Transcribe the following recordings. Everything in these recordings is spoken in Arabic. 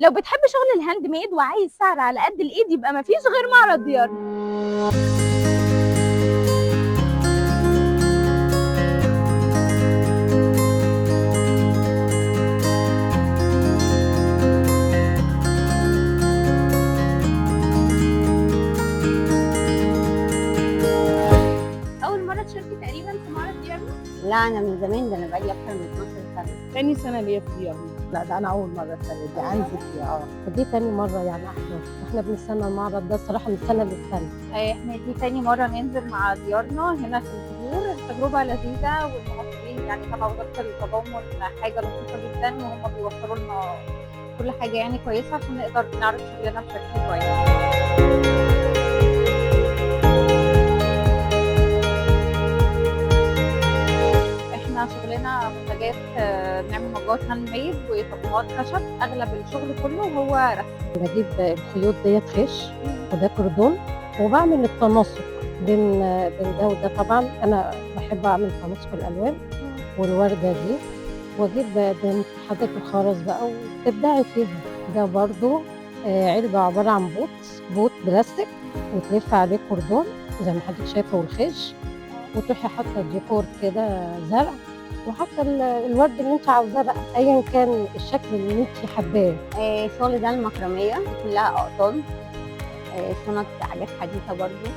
لو بتحب شغل الهاند ميد وعايز سعر على قد الايد يبقى مفيش غير معرض ديارنا. اول مره تشاركي تقريبا في معرض ديارنا؟ لا انا من زمان، ده انا بقالي اكتر من 12 سنه. تاني سنة ليا في ديارنا. لا ده انا اول مره السنه دي انزل فيها. ودي تاني مرة يعني احنا بنستنى المعرض ده الصراحة من سنة للسنة. احنا دي تاني مره ننزل مع ديارنا هنا في الظهور. التجربه لذيذه والمصريين يعني تبع وزاره التضامن حاجه لطيفه جدا، وهم بيوفروا لنا كل حاجه يعني كويسه عشان نقدر نعرض شغلنا بشكل كويس. احنا شغلنا منتجات، بنعمل مجات هاند ميد وتطبيقات خشب. اغلب الشغل كله هو رسم. بجيب الخيوط ديت خش وده كردون، وبعمل التناسق بين ده وده. طبعا انا بحب اعمل تناسق الالوان والوردة دي، واجيب بين حاجات الخرز بقى وتبدعي فيها. ده برضو علبة عبارة عن بوت بلاستيك، وتلف عليه كردون زي ما حضرتك شايفة والخش، وتروحي حاطة الديكور كده زرع، وحتى الورد اللي انت عاوزاه بقى ايا كان الشكل اللي انت حباه. الشغل ده المكرميه كلها اقطان، شنط حاجات حديثه برضو.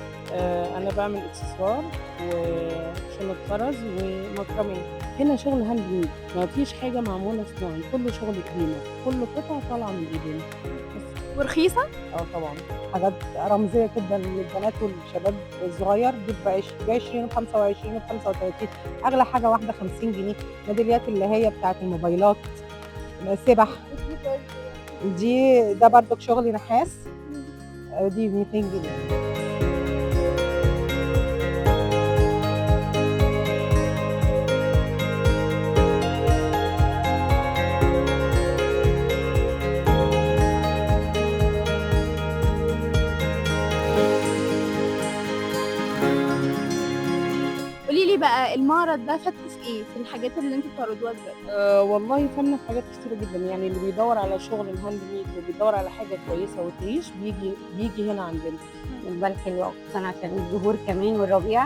أنا بعمل إكسسوار وشنط خرز ومكرمية. هنا شغل هاند ميد، ما فيش حاجة معمولة صناعي، كله شغل إيدينا، كل قطعة طالعة من إيدينا. ورخيصه. طبعا حاجات رمزيه جدا للبنات والشباب الصغير، دي ب 20 و 25 و 35. اغلى حاجه واحده 50 جنيه. ميداليات اللي هي بتاعت الموبايلات، سبح، ده برضك شغل نحاس، دي ب 200 جنيه. قولي لي بقى المعرض ده فاتكم في ايه؟ في الحاجات اللي انتوا بتعرضوها دلوقتي؟ والله فن في حاجات كتيرة جدا، يعني اللي بيدور على شغل الهاند ميد وبيدور على حاجة كويسة وتعيش بيجي هنا عندنا. البال حلوه، خصوصا عشان الزهور كمان والربيع،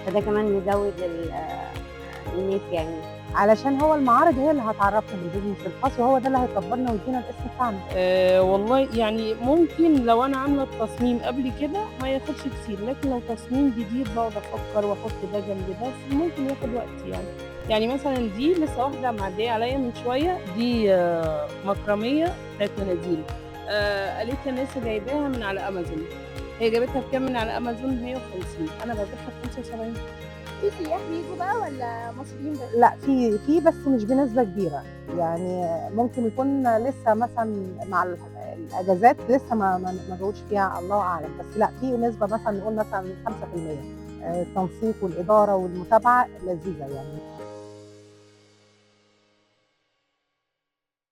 فده كمان مزود الناس يعني. علشان هو المعارض هي اللي هتعرفنا بالبيزنس الخاص، وهو ده اللي هيكبرنا ويدينا الاسم بتاعنا. والله يعني ممكن لو انا عامله التصميم قبل كده ما ياخدش كتير، لكن لو تصميم جديد بقعد افكر واحط ده جنب ده، ممكن ياخد وقت يعني مثلا دي لسه واحده معديه عليا من شويه، دي مكرميه بتاعت مناديل. قالت لي الناس جايباها من على امازون. هي جابتها بكام من على امازون؟ 150، انا ببيعها ب 75. في سياح بيجوا بقى ولا مصريين بس؟ لا في بس مش بنسبه كبيره، يعني ممكن يكون لسه مثلا مع الاجازات لسه ما جوش فيها، الله اعلم. بس لا في نسبه مثلا نقول مثلا 5%. التنسيق والاداره والمتابعه لذيذه يعني.